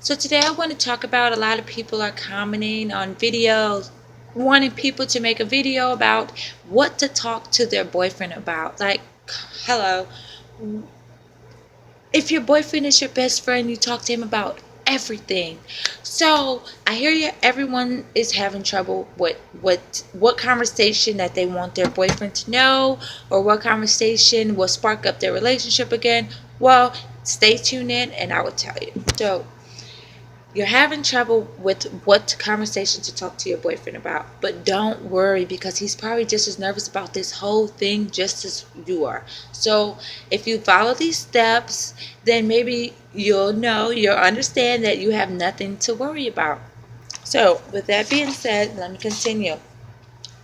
So today I want to talk about a lot of people are commenting on videos, wanting people to make a video about what to talk to their boyfriend about. Like, hello, if your boyfriend is your best friend, you talk to him about everything. So I hear you. Everyone is having trouble with what conversation that they want their boyfriend to know, or what conversation will spark up their relationship again. Well, stay tuned in, and I will tell you. So you're having trouble with what conversation to talk to your boyfriend about, but don't worry because he's probably just as nervous about this whole thing just as you are. So if you follow these steps, then maybe you'll understand that you have nothing to worry about. So with that being said, let me continue.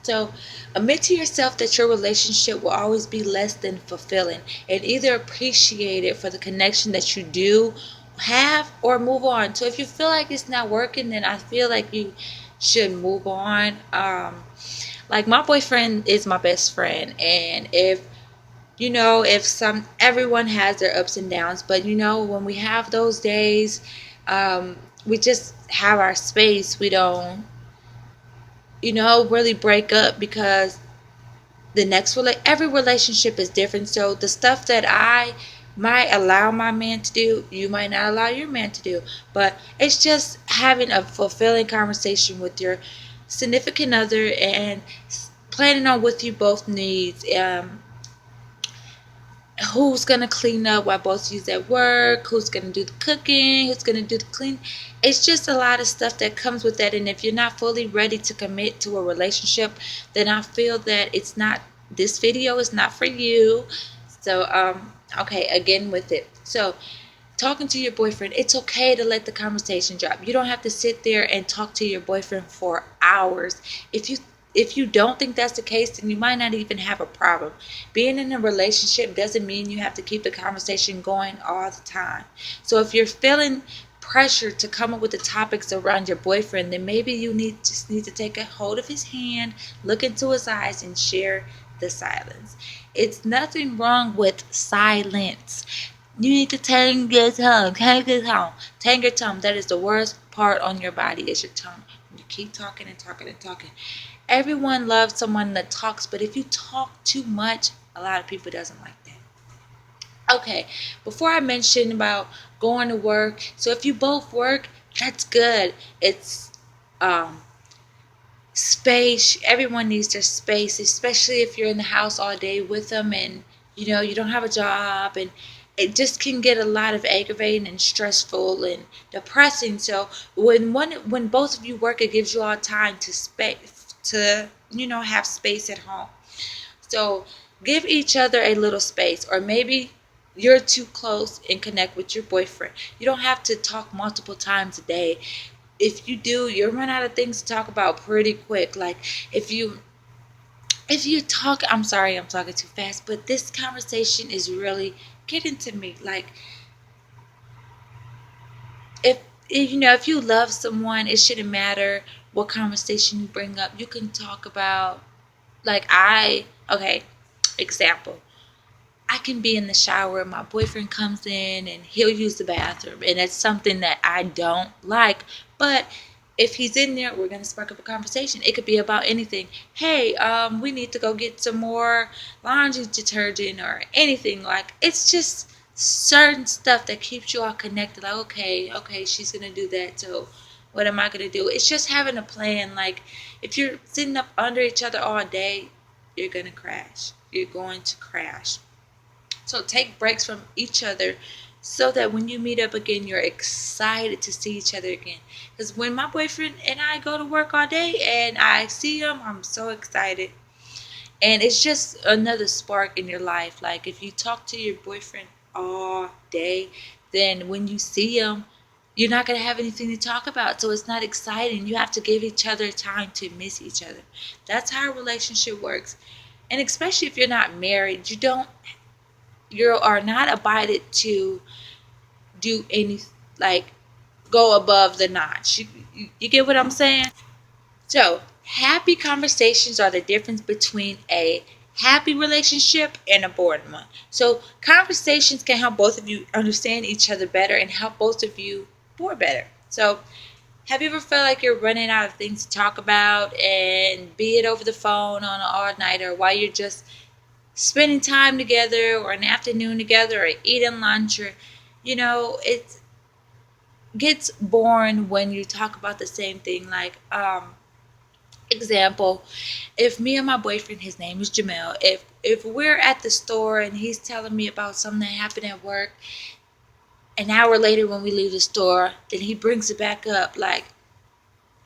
So, admit to yourself that your relationship will always be less than fulfilling, and either appreciate it for the connection that you do have or move on. So, if you feel like it's not working, then I feel like you should move on. Like, my boyfriend is my best friend, and if everyone has their ups and downs, but when we have those days, we just have our space. We don't really break up because every relationship is different. So the stuff that I might allow my man to do, you might not allow your man to do. But it's just having a fulfilling conversation with your significant other and planning on what you both need. Who's gonna clean up while both of you's at work, who's gonna do the cooking, who's gonna do the clean. It's just a lot of stuff that comes with that, and if you're not fully ready to commit to a relationship, then I feel that this video is not for you. So okay, again with it. So talking to your boyfriend, it's okay to let the conversation drop. You don't have to sit there and talk to your boyfriend for hours. If you don't think that's the case, then you might not even have a problem. Being in a relationship doesn't mean you have to keep the conversation going all the time. So if you're feeling pressure to come up with the topics around your boyfriend, then maybe you just need to take a hold of his hand, look into his eyes, and share the silence. It's nothing wrong with silence. You need to tang your tongue, tang your tongue, tang your tongue. That is the worst part on your body is your tongue. You keep talking and talking and talking. Everyone loves someone that talks, but if you talk too much, a lot of people doesn't like that. Okay, before I mention about going to work, so if you both work, that's good. It's um space. Everyone needs their space, especially if you're in the house all day with them and you don't have a job, and it just can get a lot of aggravating and stressful and depressing. So when both of you work, it gives you all time to have space at home. So give each other a little space, or maybe you're too close and connect with your boyfriend. You don't have to talk multiple times a day. If you do, you'll run out of things to talk about pretty quick. Like if you talk, I'm sorry, I'm talking too fast, but this conversation is really getting to me. Like if you love someone, it shouldn't matter what conversation you bring up. You can talk about, okay, example. I can be in the shower, my boyfriend comes in and he'll use the bathroom, and it's something that I don't like. But if he's in there, we're gonna spark up a conversation. It could be about anything. Hey, we need to go get some more laundry detergent or anything. Like it's just certain stuff that keeps you all connected. Like okay, she's gonna do that. So what am I gonna do? It's just having a plan. Like if you're sitting up under each other all day, you're gonna crash. You're going to crash. So take breaks from each other so that when you meet up again, you're excited to see each other again. Because when my boyfriend and I go to work all day and I see him, I'm so excited. And it's just another spark in your life. Like if you talk to your boyfriend all day, then when you see him, you're not going to have anything to talk about. So it's not exciting. You have to give each other time to miss each other. That's how a relationship works. And especially if you're not married, you are not abided to do any, like, go above the notch. You get what I'm saying? So happy conversations are the difference between a happy relationship and a boring one. So conversations can help both of you understand each other better and help both of you rapport better. So have you ever felt like you're running out of things to talk about, and be it over the phone on an all nighter, while you're just spending time together, or an afternoon together, or eating lunch, or it gets boring when you talk about the same thing. Like, example, if me and my boyfriend, his name is Jamel, if we're at the store and he's telling me about something that happened at work, an hour later when we leave the store, then he brings it back up. Like,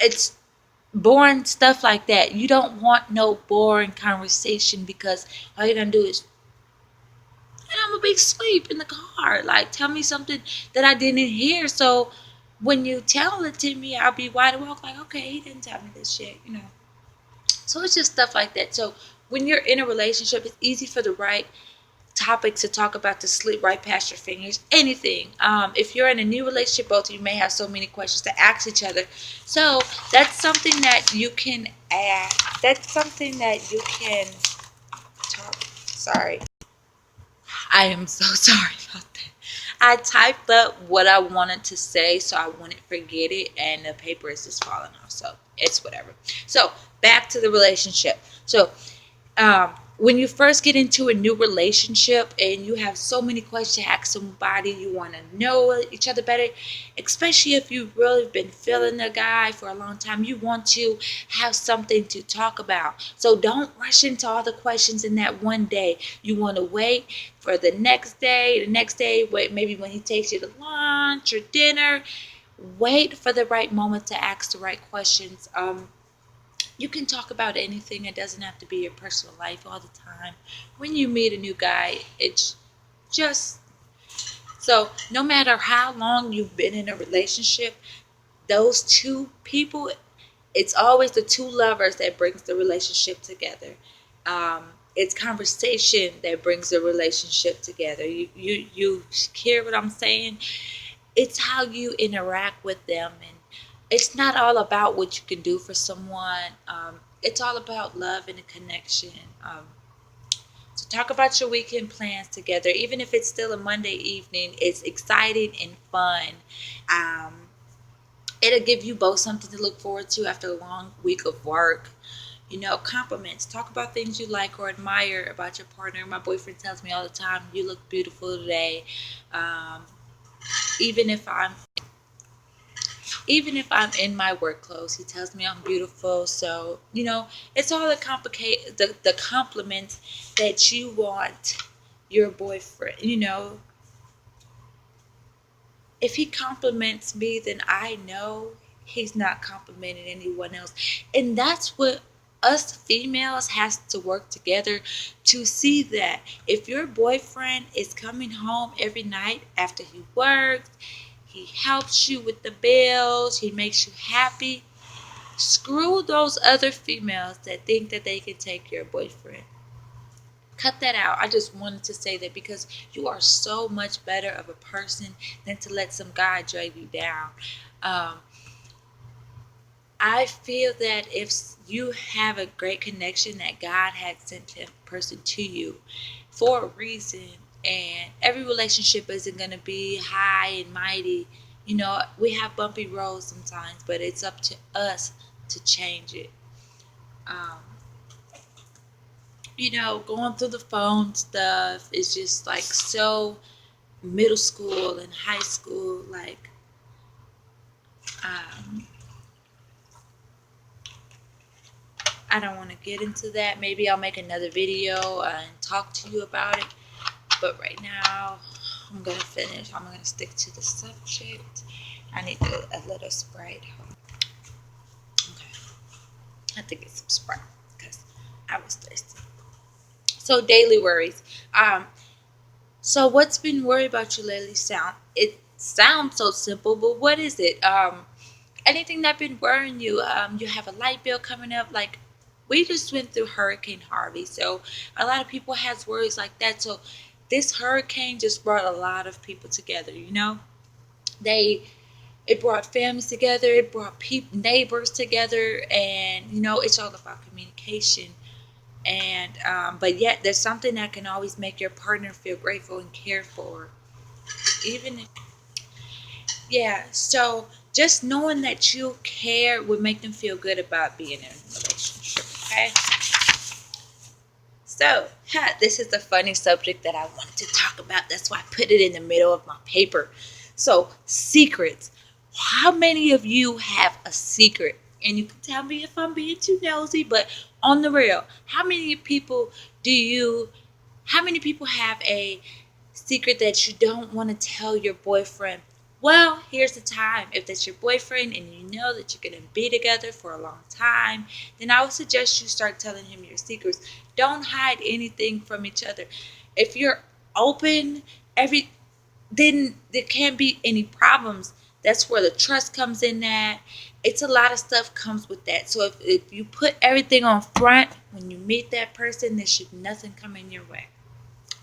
it's boring stuff like that. You don't want no boring conversation, because all you're gonna do is, and I'm gonna be asleep in the car. Like, tell me something that I didn't hear. So when you tell it to me, I'll be wide awake. Like, okay, he didn't tell me this shit. So it's just stuff like that. So when you're in a relationship, it's easy for the right topics to talk about to slip right past your fingers. Anything. If you're in a new relationship, both of you may have so many questions to ask each other. So that's something that you can add. That's something that you can talk. Sorry. I am so sorry about that. I typed up what I wanted to say so I wouldn't forget it, and the paper is just falling off. So it's whatever. So back to the relationship. So when you first get into a new relationship and you have so many questions to ask somebody, you want to know each other better, especially if you've really been feeling the guy for a long time, you want to have something to talk about. So don't rush into all the questions in that one day. You want to wait for the next day, wait, maybe when he takes you to lunch or dinner, wait for the right moment to ask the right questions. You can talk about anything. It doesn't have to be your personal life all the time. When you meet a new guy, it's just so no matter how long you've been in a relationship, those two people, it's always the two lovers that brings the relationship together. It's conversation that brings the relationship together. You hear what I'm saying? It's how you interact with them, and it's not all about what you can do for someone. It's all about love and a connection. So talk about your weekend plans together, even if it's still a Monday evening. It's exciting and fun. um, it'll give you both something to look forward to after a long week of work. Compliments. Talk about things you like or admire about your partner. My boyfriend tells me all the time, you look beautiful today. um, even if I'm even if I'm in my work clothes, he tells me I'm beautiful. So, it's all the compliments that you want your boyfriend. If he compliments me, then I know he's not complimenting anyone else. And that's what us females has to work together to see, that if your boyfriend is coming home every night after he works, he helps you with the bills, he makes you happy. Screw those other females that think that they can take your boyfriend. Cut that out. I just wanted to say that, because you are so much better of a person than to let some guy drag you down. Um, I feel that if you have a great connection, that God had sent a person to you for a reason, and every relationship isn't going to be high and mighty. We have bumpy roads sometimes, but it's up to us to change it. Um, going through the phone stuff is just like so middle school and high school. Like, um, I don't want to get into that. Maybe I'll make another video and talk to you about it. But right now, I'm going to finish. I'm going to stick to the subject. I need a little Sprite. Okay. I have to get some Sprite because I was thirsty. So, daily worries. So what's been worried about you lately? It sounds so simple, but what is it? Anything that been worrying you? You have a light bill coming up. Like, we just went through Hurricane Harvey, so a lot of people has worries like that. So this hurricane just brought a lot of people together. They it brought families together. It brought people, neighbors together, and it's all about communication. And but yet there's something that can always make your partner feel grateful and cared for, even if, Yeah, so just knowing that you care would make them feel good about being in a relationship. Okay. So, this is the funny subject that I wanted to talk about. That's why I put it in the middle of my paper. So, secrets. How many of you have a secret? And you can tell me if I'm being too nosy, but on the real, do you, how many people have a secret that you don't want to tell your boyfriend? Well, here's the time. If that's your boyfriend and you know that you're going to be together for a long time, then I would suggest you start telling him your secrets. Don't hide anything from each other. If you're open, every then there can't be any problems. That's where the trust comes in at. It's a lot of stuff comes with that. So if you put everything on front when you meet that person, there should nothing come in your way.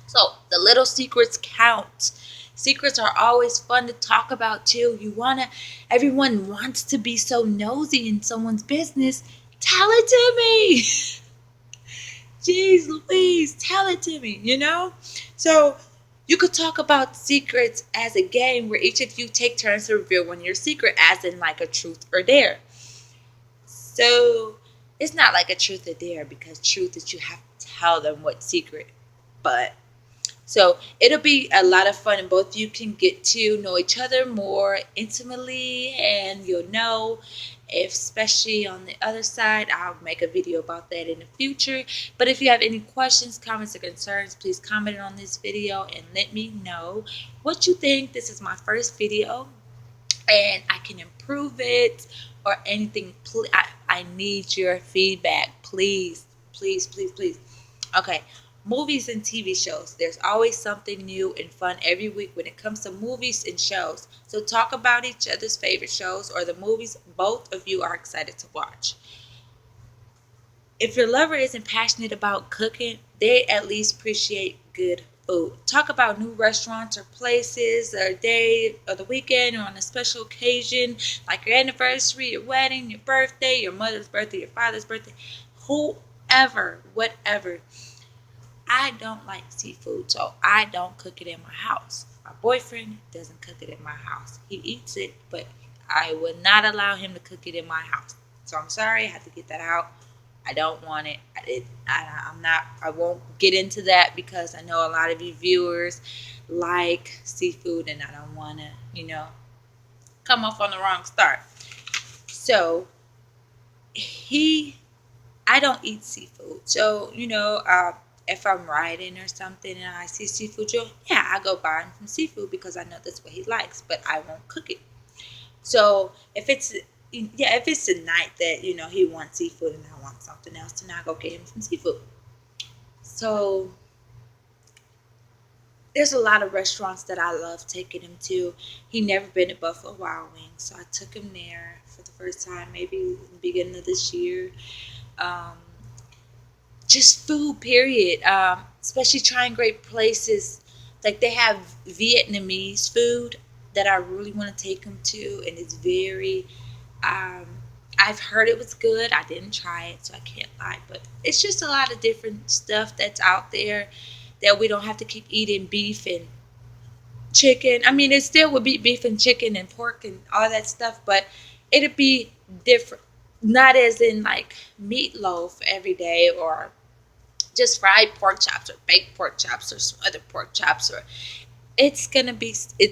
So the little secrets count. Secrets are always fun to talk about too. Everyone wants to be so nosy in someone's business. Tell it to me. Jeez Louise, tell it to me, you know? So you could talk about secrets as a game where each of you take turns to reveal one your secret, as in like a truth or dare. So it's not like a truth or dare, because truth is you have to tell them what secret. But so it'll be a lot of fun, and both of you can get to know each other more intimately, and you'll know, if, especially on the other side. I'll make a video about that in the future. But if you have any questions, comments, or concerns, please comment on this video and let me know what you think. This is my first video, and I can improve it or anything. I need your feedback, please, please, please, please. Okay, movies and TV shows. There's always something new and fun every week when it comes to movies and shows. So talk about each other's favorite shows or the movies both of you are excited to watch. If your lover isn't passionate about cooking, they at least appreciate good food. Talk about new restaurants or places or a day or the weekend or on a special occasion like your anniversary, your wedding, your birthday, your mother's birthday, your father's birthday, whoever, whatever. I don't like seafood, so I don't cook it in my house. My boyfriend doesn't cook it in my house. He eats it, but I would not allow him to cook it in my house. So I'm sorry, I had to get that out. I don't want it. I'm not. I won't get into that because I know a lot of you viewers like seafood, and I don't want to, come off on the wrong start. So he I don't eat seafood. So, if I'm riding or something and I see seafood, yeah, I go buy him some seafood because I know that's what he likes, but I won't cook it. So if it's the night that, he wants seafood and I want something else, then I go get him some seafood. So there's a lot of restaurants that I love taking him to. He never been to Buffalo Wild Wings, so I took him there for the first time, maybe in the beginning of this year. Um, just food, period. Especially trying great places. Like they have Vietnamese food that I really want to take him to, and it's very. Um, I've heard it was good. I didn't try it, so I can't lie. But it's just a lot of different stuff that's out there that we don't have to keep eating beef and chicken. I mean, it still would be beef and chicken and pork and all that stuff, but it'd be different. Not as in like meatloaf every day or just fried pork chops or baked pork chops or some other pork chops, or it's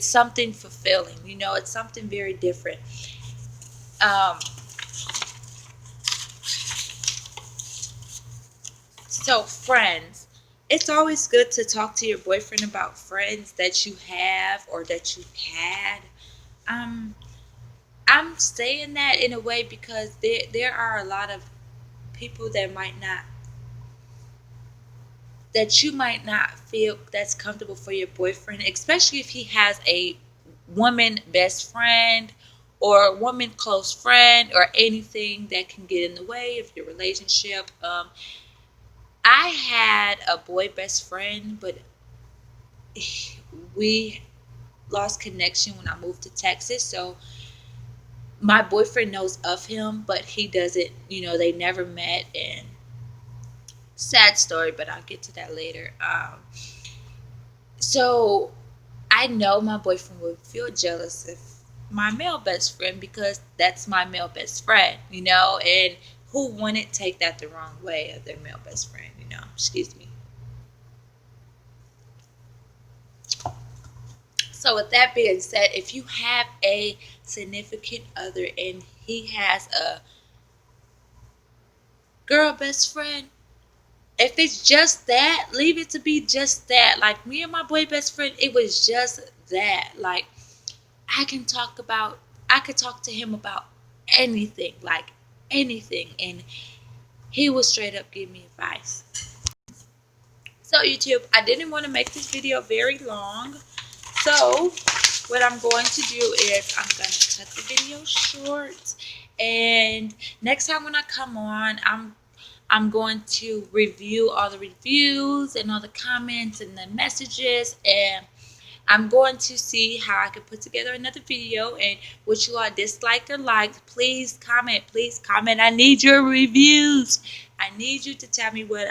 something fulfilling, it's something very different. um so friends, it's always good to talk to your boyfriend about friends that you have or that you had. um I'm saying that in a way because there are a lot of people that you might not feel that's comfortable for your boyfriend, especially if he has a woman best friend or a woman close friend or anything that can get in the way of your relationship. I had a boy best friend, but we lost connection when I moved to Texas. So my boyfriend knows of him, but he doesn't, they never met. And sad story, but I'll get to that later. So I know my boyfriend would feel jealous if my male best friend because that's my male best friend, you know, and who wouldn't take that the wrong way of their male best friend, you know? Excuse me. So, with that being said, if you have a significant other and he has a girl best friend, if it's just that, leave it to be just that. Like me and my boy best friend, it was just that. Like I can talk about, I could talk to him about anything, like anything, and he would straight up give me advice. So YouTube, I didn't want to make this video very long. So what I'm going to do is I'm going to cut the video short. And next time when I come on, I'm going to review all the reviews and all the comments and the messages, and I'm going to see how I can put together another video. And what you all disliked or liked, please comment. Please comment. I need your reviews. I need you to tell me what